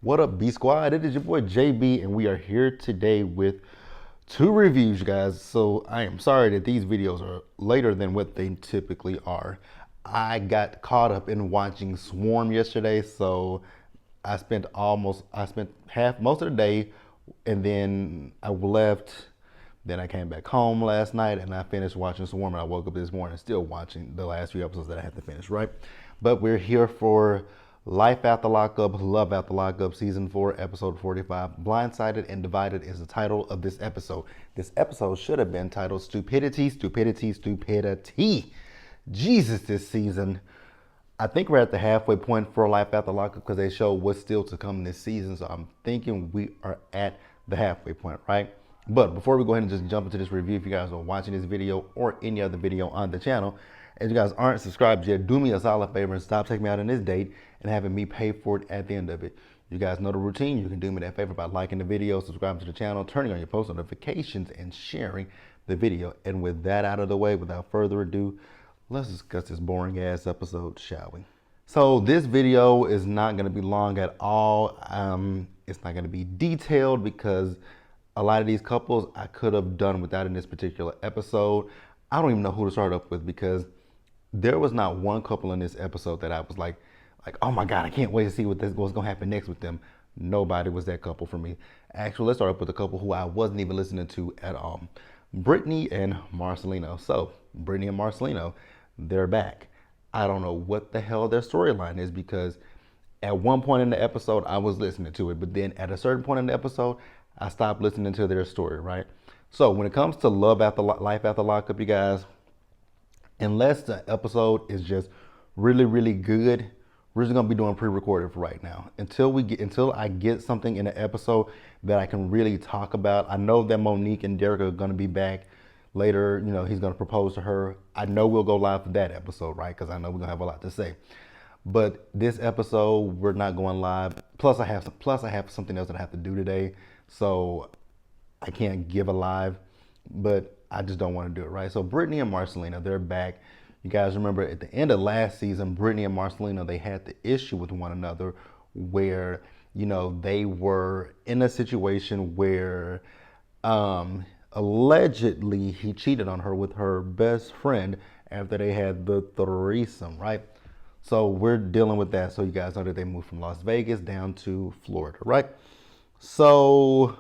What up, B Squad? It is your boy JB, and we are here today with two reviews, guys. So I am sorry that these videos are later than what they typically are. I got caught up in watching Swarm yesterday, so I spent most of the day, and then I left. Then I came back home last night and I finished watching Swarm, and I woke up this morning still watching the last few episodes that I had to finish, right? But we're here for Life After Lockup, Love After Lockup, Season 4, Episode 45. Blindsided and Divided is the title of this episode. This episode should have been titled Stupidity, Stupidity, Stupidity. Jesus, this season. I think we're at the halfway point for Life After Lockup because they show what's still to come this season. So I'm thinking we are at the halfway point, right? But before we go ahead and just jump into this review, if you guys are watching this video or any other video on the channel, and you guys aren't subscribed yet, do me a solid favor and stop taking me out on this date and having me pay for it at the end of it. You guys know the routine. You can do me that favor by liking the video, subscribing to the channel, turning on your post notifications, and sharing the video. And with that out of the way, without further ado, let's discuss this boring ass episode, shall we? So this video is not going to be long at all. It's not going to be detailed because a lot of these couples I could have done without in this particular episode. I don't even know who to start up with because there was not one couple in this episode that I was like, oh my God, I can't wait to see what's going to happen next with them. Nobody was that couple for me. Actually, let's start up with a couple who I wasn't even listening to at all. Brittany and Marcelino. So Brittany and Marcelino, they're back. I don't know what the hell their storyline is because at one point in the episode, I was listening to it. But then at a certain point in the episode, I stopped listening to their story, right? So when it comes to Life After Lockup, you guys, unless the episode is just really, really good, we're just gonna be doing pre-recorded for right now. Until I get something in the episode that I can really talk about. I know that Monique and Derek are gonna be back later. You know, he's gonna propose to her. I know we'll go live for that episode, right? Because I know we're gonna have a lot to say. But this episode, we're not going live. Plus I have something else that I have to do today. So I can't give a live, but I just don't want to do it, right? So Brittany and Marcelino, they're back. You guys remember at the end of last season, Brittany and Marcelino, they had the issue with one another where, you know, they were in a situation where allegedly he cheated on her with her best friend after they had the threesome, right? So we're dealing with that. So you guys know that they moved from Las Vegas down to Florida, right? So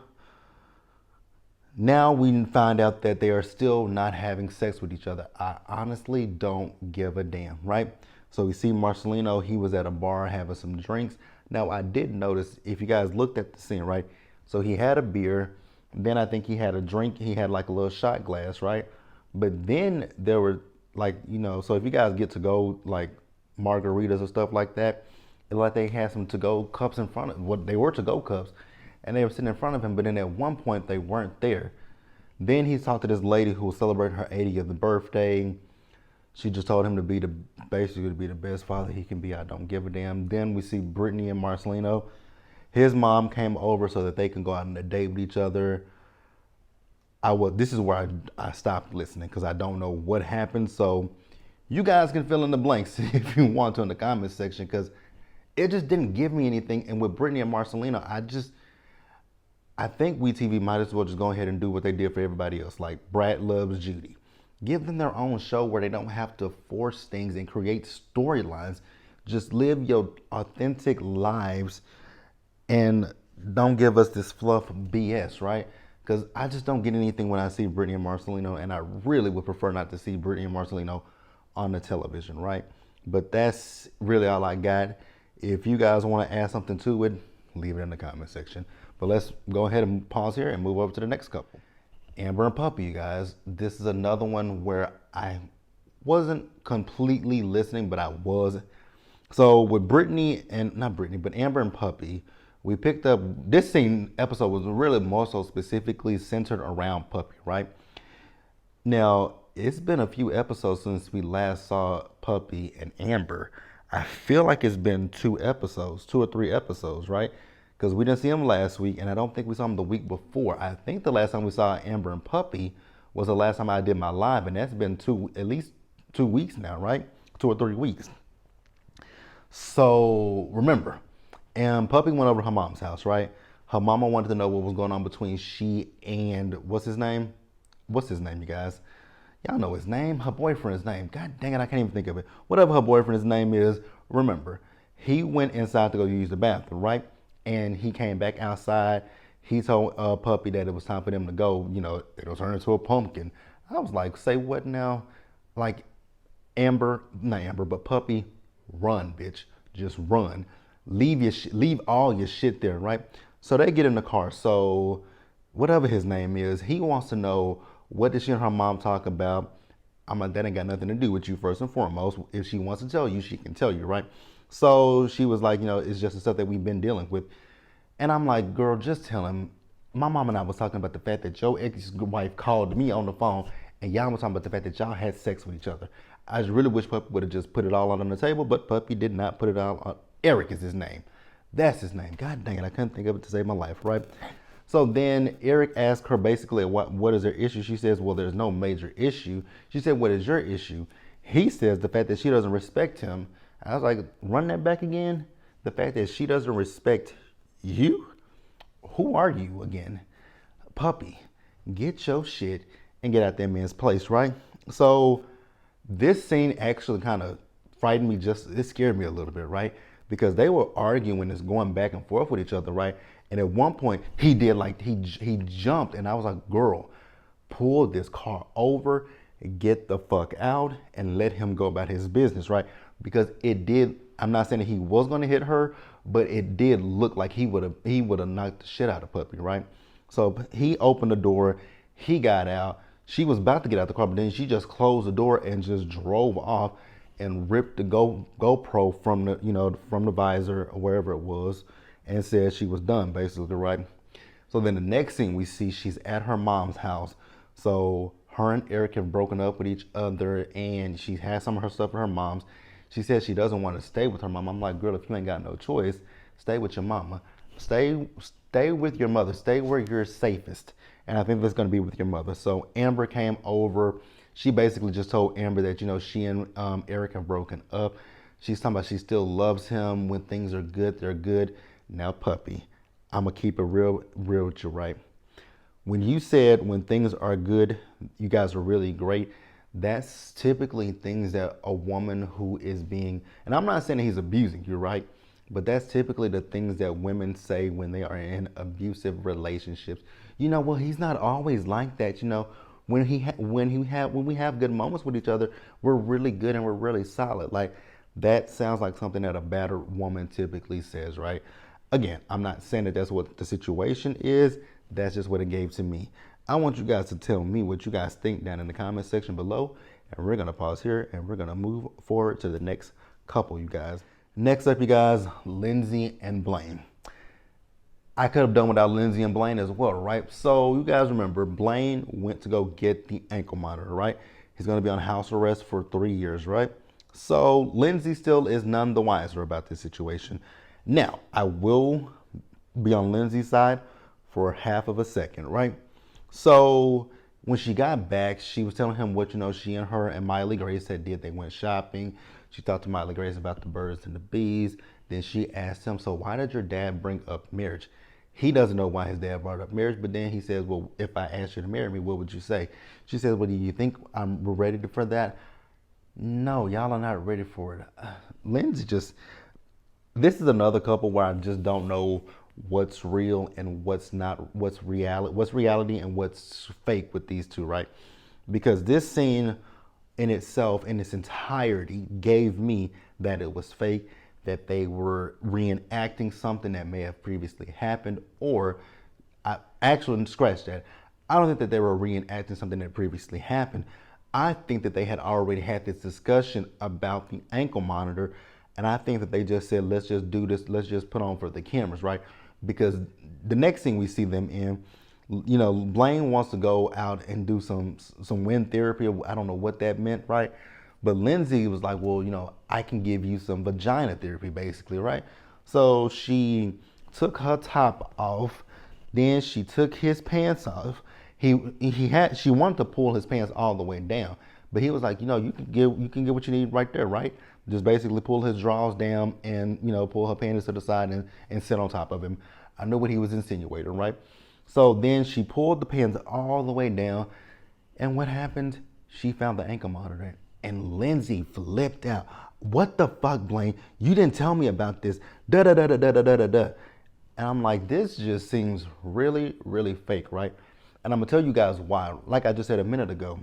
now we find out that they are still not having sex with each other. I honestly don't give a damn, right? So we see Marcelino, he was at a bar having some drinks. Now I did notice, if you guys looked at the scene, right? So he had a beer, then I think he had a drink, he had like a little shot glass, right? But then there were like, you know, so if you guys get to go like margaritas or stuff like that, it like they had some to-go cups in front of what they were to-go cups. And they were sitting in front of him, but then at one point they weren't there. Then he talked to this lady who was celebrating her 80th birthday. She just told him to be basically to be the best father he can be. I don't give a damn. Then we see Brittany and Marcelino. His mom came over so that they can go out on a date with each other. This is where I stopped listening because I don't know what happened. So you guys can fill in the blanks if you want to in the comments section because it just didn't give me anything. And with Brittany and Marcelino, I think WeTV might as well just go ahead and do what they did for everybody else, like Brad Loves Judy. Give them their own show where they don't have to force things and create storylines. Just live your authentic lives and don't give us this fluff BS, right? Because I just don't get anything when I see Brittany and Marcelino, and I really would prefer not to see Brittany and Marcelino on the television, right? But that's really all I got. If you guys want to add something to it, leave it in the comment section. But let's go ahead and pause here and move over to the next couple. Amber and Puppy, you guys. This is another one where I wasn't completely listening, but I was. So with but Amber and Puppy, we picked up, this episode was really more so specifically centered around Puppy, right? Now, it's been a few episodes since we last saw Puppy and Amber. I feel like it's been 2 or 3 episodes, right? Because we didn't see him last week, and I don't think we saw him the week before. I think the last time we saw Amber and Puppy was the last time I did my live, and that's been at least 2 weeks now, right? 2 or 3 weeks. So remember, And Puppy went over to her mom's house, right? Her mama wanted to know what was going on between she and what's his name? What's his name, you guys? Y'all know his name, her boyfriend's name. God dang it, I can't even think of it. Whatever her boyfriend's name is, remember, he went inside to go use the bathroom, right? And he came back outside. He told Puppy that it was time for them to go. You know, it'll turn into a pumpkin. I was like, say what now? Like, Amber, not Amber, but Puppy, run, bitch. Just run. Leave all your shit there, right? So they get in the car. So whatever his name is, he wants to know what did she and her mom talk about. I'm like, that ain't got nothing to do with you first and foremost. If she wants to tell you, she can tell you, right? So she was like, you know, it's just the stuff that we've been dealing with. And I'm like, girl, just tell him. My mom and I was talking about the fact that your ex-wife called me on the phone and y'all was talking about the fact that y'all had sex with each other. I just really wish Puppy would have just put it all out on the table, but Puppy did not put it all on. Eric is his name. That's his name. God dang it, I couldn't think of it to save my life, right? So then Eric asked her basically what is her issue. She says, well, there's no major issue. She said, what is your issue? He says the fact that she doesn't respect him. I was like, run that back again. The fact that she doesn't respect you? Who are you again? Puppy, get your shit and get out that man's place, right? So this scene actually kind of frightened me, it scared me a little bit, right? Because they were arguing and going back and forth with each other, right? And at one point he did like, he jumped and I was like, girl, pull this car over, get the fuck out and let him go about his business, right? Because it did, I'm not saying that he was gonna hit her, but it did look like he would have knocked the shit out of Puppy, right? So he opened the door, he got out. She was about to get out the car, but then she just closed the door and just drove off and ripped the GoPro from the, you know, from the visor or wherever it was, and said she was done, basically, right? So then the next scene we see, she's at her mom's house. So her and Eric have broken up with each other, and she has some of her stuff at her mom's. She says she doesn't want to stay with her mom. I'm like, girl, if you ain't got no choice, stay with your mama. Stay with your mother. Stay where you're safest. And I think that's going to be with your mother. So Amber came over. She basically just told Amber that, you know, she and Eric have broken up. She's talking about she still loves him. When things are good, they're good. Now, Puppy, I'm going to keep it real with you, right? When you said when things are good, you guys are really great, that's typically things that a woman who is being, and I'm not saying that he's abusing you, right? But that's typically the things that women say when they are in abusive relationships. You know, well, he's not always like that. You know, when we have good moments with each other, we're really good and we're really solid. Like, that sounds like something that a battered woman typically says, right? Again, I'm not saying that that's what the situation is. That's just what it gave to me. I want you guys to tell me what you guys think down in the comment section below. And we're going to pause here and we're going to move forward to the next couple, you guys. Next up, you guys, Lindsay and Blaine. I could have done without Lindsay and Blaine as well, right? So you guys remember, Blaine went to go get the ankle monitor, right? He's going to be on house arrest for 3 years, right? So Lindsay still is none the wiser about this situation. Now, I will be on Lindsay's side for half of a second, right? So when she got back, she was telling him what, you know, she and her and Miley Grace had did. They went shopping. She talked to Miley Grace about the birds and the bees. Then she asked him, so why did your dad bring up marriage? He doesn't know why his dad brought up marriage, but then he says, well, if I asked you to marry me, what would you say? She says, well, do you think we're ready for that? No, y'all are not ready for it. Lindsay this is another couple where I just don't know what's real and what's not, what's reality and what's fake with these two, right? Because this scene in itself, in its entirety, gave me that it was fake, that they were reenacting something that may have previously happened, or I actually scratch that. I don't think that they were reenacting something that previously happened. I think that they had already had this discussion about the ankle monitor, and I think that they just said, let's just do this, let's just put on for the cameras, right? Because the next thing we see them in, you know, Blaine wants to go out and do some wind therapy. I don't know what that meant, right? But Lindsay was like, well, you know, I can give you some vagina therapy, basically, right? So she took her top off, then she took his pants off. She wanted to pull his pants all the way down, but he was like, you know, you can get what you need right there, right? just basically pull his drawers down and, pull her panties to the side and sit on top of him. I knew what he was insinuating, right? So then she pulled the pants all the way down, and what happened? She found the ankle monitor, and Lindsay flipped out. What the fuck, Blaine? You didn't tell me about this. Da da da da da da da da. And I'm like, this just seems really, really fake, right? And I'm gonna tell you guys why. Like I just said a minute ago,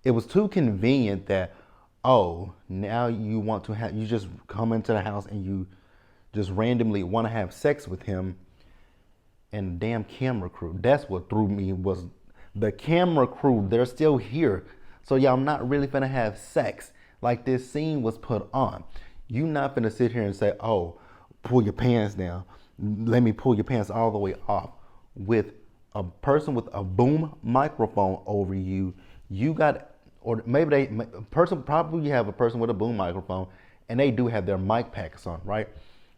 it was too convenient that, oh, now you want to have, you just come into the house and you just randomly want to have sex with him and the damn camera crew. That's what threw me, was the camera crew. They're still here. So y'all not really finna have sex like this scene was put on. You not finna sit here and say, oh, pull your pants down. Let me pull your pants all the way off. With a person with a boom microphone over you, you got, or maybe probably you have a person with a boom microphone and they do have their mic packs on, right?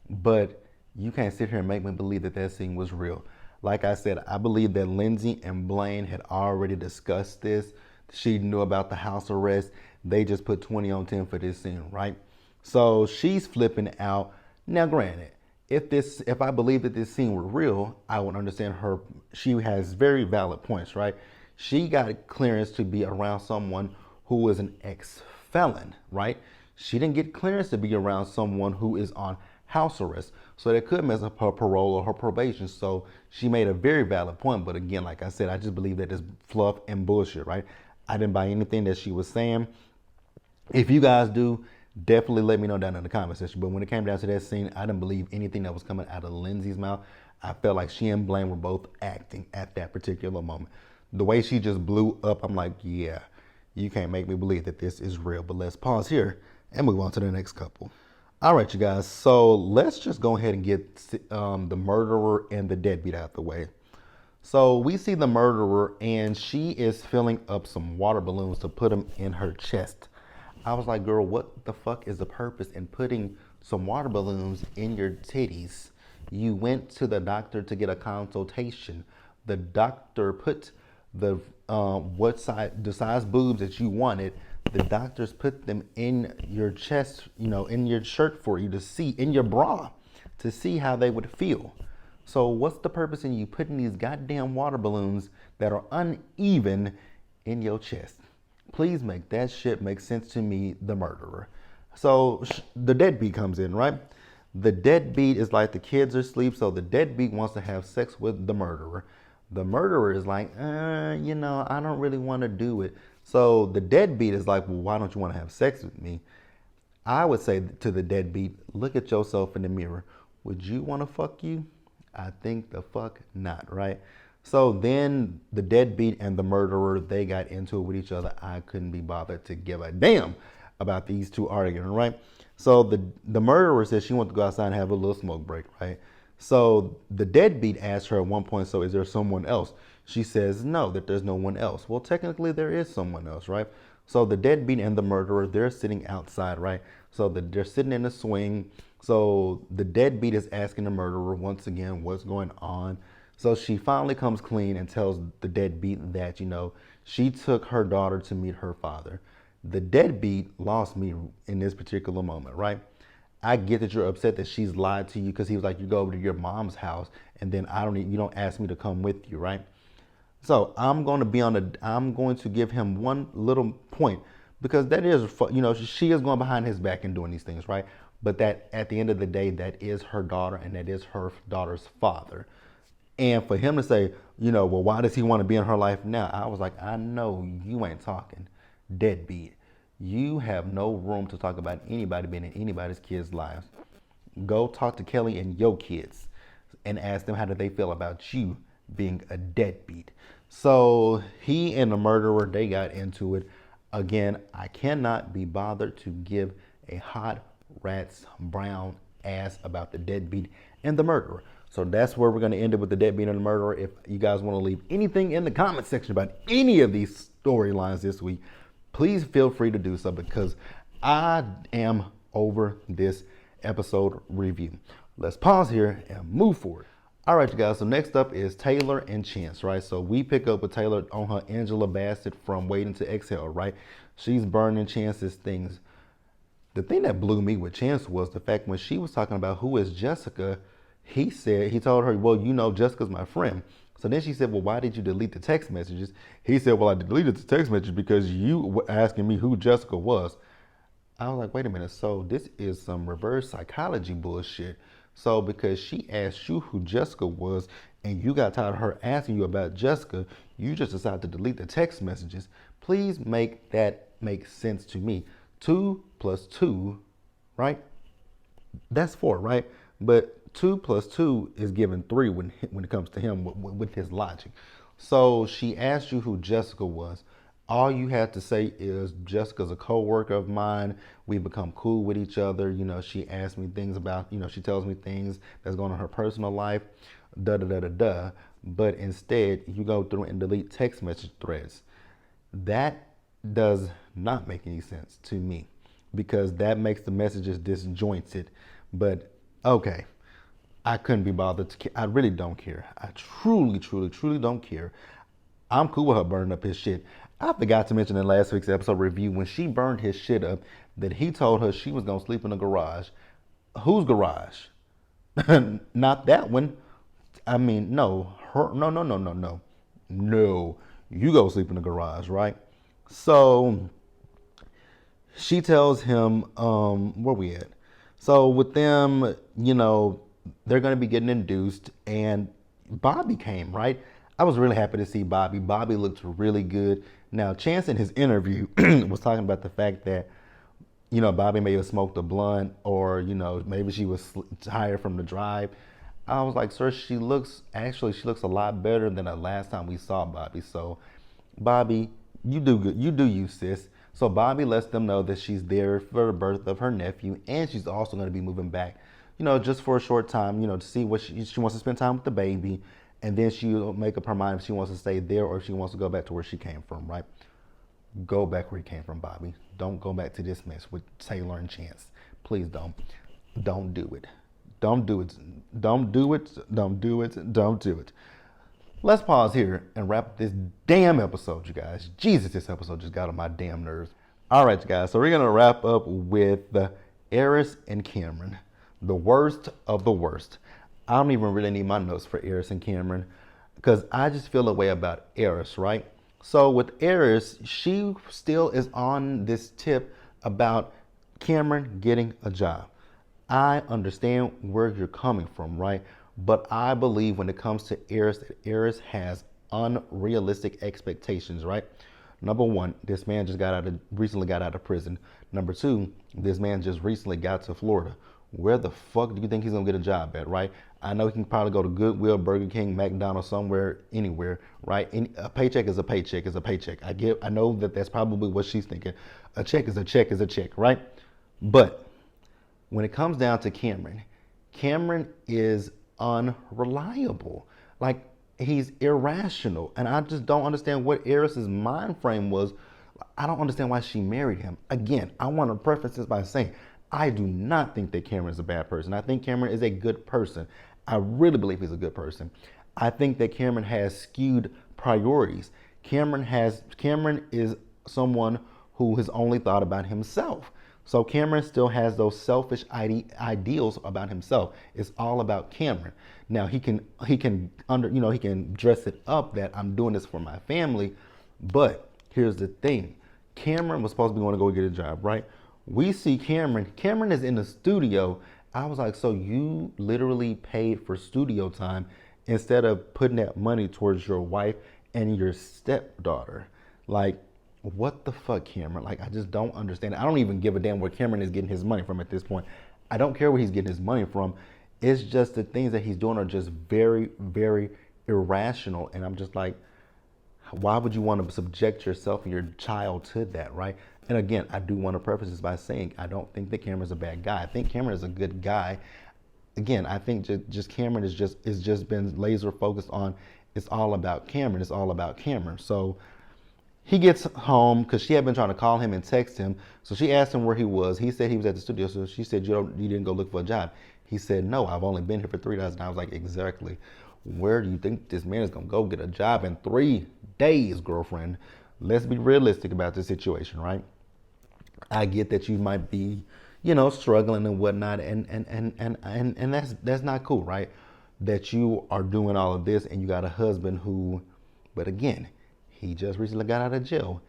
But you can't sit here and make me believe that that scene was real. Like I said, I believe that Lindsay and Blaine had already discussed this. She knew about the house arrest. They just put 20 on 10 for this scene, right? So she's flipping out. Now, granted, if I believe that this scene were real, I would understand her. She has very valid points, right? She got clearance to be around someone who is an ex-felon, right? She didn't get clearance to be around someone who is on house arrest. So that could mess up her parole or her probation. So she made a very valid point. But again, like I said, I just believe that it's fluff and bullshit, right? I didn't buy anything that she was saying. If you guys do, definitely let me know down in the comment section. But when it came down to that scene, I didn't believe anything that was coming out of Lindsay's mouth. I felt like she and Blaine were both acting at that particular moment. The way she just blew up, I'm like, yeah, you can't make me believe that this is real. But let's pause here and move on to the next couple. All right, you guys. So let's just go ahead and get the murderer and the deadbeat out the way. So we see the murderer and she is filling up some water balloons to put them in her chest. I was like, girl, what the fuck is the purpose in putting some water balloons in your titties? You went to the doctor to get a consultation. The doctor put the size boobs that you wanted. The doctors put them in your chest, in your shirt for you to see, in your bra, to see how they would feel. So what's the purpose in you putting these goddamn water balloons that are uneven in your chest? Please make that shit make sense to me, the murderer. So the deadbeat comes in, right? The deadbeat is like the kids are asleep, so the deadbeat wants to have sex with the murderer. The murderer is like, I don't really want to do it. So the deadbeat is like, well, why don't you want to have sex with me? I would say to the deadbeat, look at yourself in the mirror. Would you want to fuck you? I think the fuck not, right? So then the deadbeat and the murderer, they got into it with each other. I couldn't be bothered to give a damn about these two arguing, right? So the murderer says she wants to go outside and have a little smoke break, right? So the deadbeat asked her at one point, so is there someone else? She says no, that there's no one else. Well, technically there is someone else, right? So the deadbeat and the murderer, they're sitting outside, right? So they're sitting in a swing. So the deadbeat is asking the murderer once again, what's going on? So she finally comes clean and tells the deadbeat that, she took her daughter to meet her father. The deadbeat lost me in this particular moment, right? I get that you're upset that she's lied to you because he was like, you go over to your mom's house and then you don't ask me to come with you, right? So I'm going to give him one little point because that is, she is going behind his back and doing these things, right? But that at the end of the day, that is her daughter and that is her daughter's father. And for him to say, well, why does he want to be in her life now? I was like, I know you ain't talking. Deadbeat. You have no room to talk about anybody being in anybody's kids' lives. Go talk to Kelly and your kids and ask them how do they feel about you being a deadbeat. So he and the murderer, they got into it. Again, I cannot be bothered to give a hot rat's brown ass about the deadbeat and the murderer. So that's where we're going to end it with the deadbeat and the murderer. If you guys want to leave anything in the comment section about any of these storylines this week, please feel free to do so because I am over this episode review. Let's pause here and move forward. All right, you guys. So next up is Taylor and Chance, right? So we pick up with Taylor on her Angela Bassett from Waiting to Exhale, right? She's burning Chance's things. The thing that blew me with Chance was the fact when she was talking about who is Jessica, he told her, well, you know, Jessica's my friend. So then she said, well, why did you delete the text messages? He said, well, I deleted the text message because you were asking me who Jessica was. I was like, wait a minute. So this is some reverse psychology bullshit. So because she asked you who Jessica was and you got tired of her asking you about Jessica, you just decided to delete the text messages. Please make that make sense to me. 2 plus 2, right? That's 4, right? But 2 plus 2 is given 3 when it comes to him with his logic. So she asked you who Jessica was. All you had to say is Jessica's a co-worker of mine. We become cool with each other. You know, she asks me things about, you know, she tells me things that's going on in her personal life, da da da da da. But instead, you go through and delete text message threads. That does not make any sense to me because that makes the messages disjointed. But okay, I couldn't be bothered I really don't care. I truly, truly, truly don't care. I'm cool with her burning up his shit. I forgot to mention in last week's episode review when she burned his shit up that he told her she was gonna sleep in the garage. Whose garage? Not that one. I mean, no, her, no, no, no, no, no. No, you go sleep in the garage, right? So she tells him, where we at? So with them, you know, they're gonna be getting induced and Bobby came, right? I was really happy to see Bobby. Bobby looked really good. Now, Chance in his interview was talking about the fact that, you know, Bobby may have smoked a blunt or, you know, maybe she was tired from the drive. I was like, sir, she looks a lot better than the last time we saw Bobby. So, Bobby, you do good. You do you, sis. So Bobby lets them know that she's there for the birth of her nephew and she's also going to be moving back, you know, just for a short time, you know, to see what she wants to spend time with the baby. And then she'll make up her mind if she wants to stay there or if she wants to go back to where she came from, right? Go back where you came from, Bobby. Don't go back to this mess with Taylor and Chance. Please don't. Don't do it. Don't do it. Don't do it. Don't do it. Don't do it. Let's pause here and wrap up this damn episode, you guys. Jesus, this episode just got on my damn nerves. All right, you guys. So we're going to wrap up with Eris and Cameron, the worst of the worst. I don't even really need my notes for Eris and Cameron because I just feel a way about Eris, right? So with Eris, she still is on this tip about Cameron getting a job. I understand where you're coming from, right? But I believe when it comes to Eris, that Eris has unrealistic expectations, right? Number one, this man just recently got out of prison. Number two, this man just recently got to Florida. Where the fuck do you think he's gonna get a job at, right? I know he can probably go to Goodwill, Burger King, McDonald's, somewhere, anywhere, right? A paycheck is a paycheck is a paycheck. I know that that's probably what she's thinking. A check is a check is a check, right? But when it comes down to Cameron, Cameron is unreliable. Like, he's irrational. And I just don't understand what Eris's mind frame was. I don't understand why she married him. Again, I want to preface this by saying, I do not think that Cameron is a bad person. I think Cameron is a good person. I really believe he's a good person. I think that Cameron has skewed priorities. Cameron is someone who has only thought about himself. So Cameron still has those selfish ideals about himself. It's all about Cameron. Now he can dress it up that I'm doing this for my family, but here's the thing. Cameron was supposed to be going to go get a job, right? We see Cameron. Cameron is in the studio. I was like, so you literally paid for studio time instead of putting that money towards your wife and your stepdaughter. Like, what the fuck, Cameron? Like, I just don't understand. I don't even give a damn where Cameron is getting his money from at this point. I don't care where he's getting his money from. It's just the things that he's doing are just very, very irrational. And I'm just like, why would you want to subject yourself and your child to that, right? And again, I do want to preface this by saying I don't think that Cameron's a bad guy. I think Cameron is a good guy. Again, I think just Cameron is just been laser focused on it's all about Cameron. It's all about Cameron. So he gets home because she had been trying to call him and text him. So she asked him where he was. He said he was at the studio. So she said, you didn't go look for a job. He said, no, I've only been here for 3 days. And I was like, exactly. Where do you think this man is going to go get a job in 3 days, girlfriend? Let's be realistic about this situation, right? I get that you might be, struggling and whatnot, and that's not cool, right? That you are doing all of this and you got a husband who, but again, he just recently got out of jail.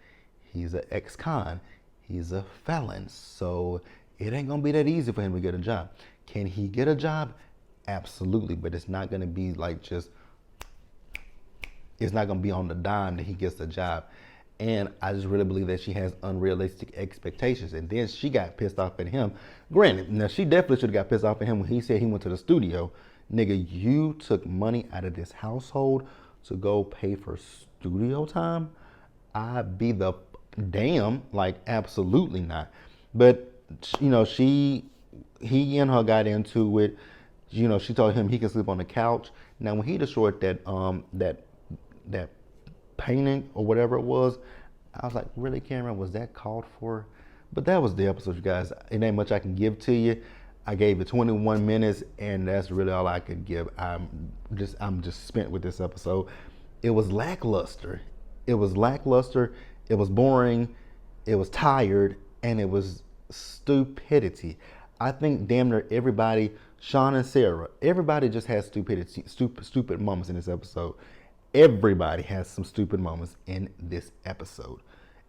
He's an ex-con. He's a felon. So it ain't gonna be that easy for him to get a job. Can he get a job? Absolutely, but it's not gonna be like it's not gonna be on the dime that he gets a job. And I just really believe that she has unrealistic expectations. And then she got pissed off at him. Granted, now she definitely should have got pissed off at him when he said he went to the studio. Nigga, you took money out of this household to go pay for studio time? I'd be the damn, like, absolutely not. But, he and her got into it. She told him he can sleep on the couch. Now, when he destroyed that painting or whatever it was, I was like, really, Cameron, was that called for? But that was the episode, you guys. It ain't much I can give to you. I gave it 21 minutes, and that's really all I could give. I'm just spent with this episode. It was lackluster. It was lackluster. It was boring. It was tired, and it was stupidity. I think damn near everybody, Sean and Sarah, everybody just has stupid moments in this episode. Everybody has some stupid moments in this episode.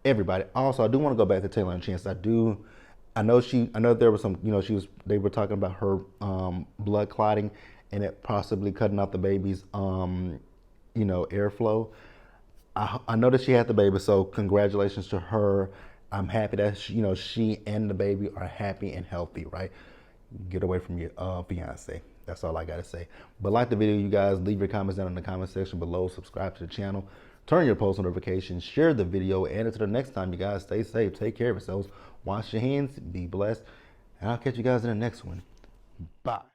Everybody. Also, I do want to go back to Taylor and Chance. I know there was some, they were talking about her blood clotting and it possibly cutting out the baby's, airflow. I know that she had the baby, so congratulations to her. I'm happy that she and the baby are happy and healthy, right? Get away from your fiance. That's all I gotta say. But like the video, you guys, leave your comments down in the comment section below. Subscribe to the channel. Turn your post notifications. Share the video. And until the next time, you guys, stay safe. Take care of yourselves. Wash your hands. Be blessed. And I'll catch you guys in the next one. Bye.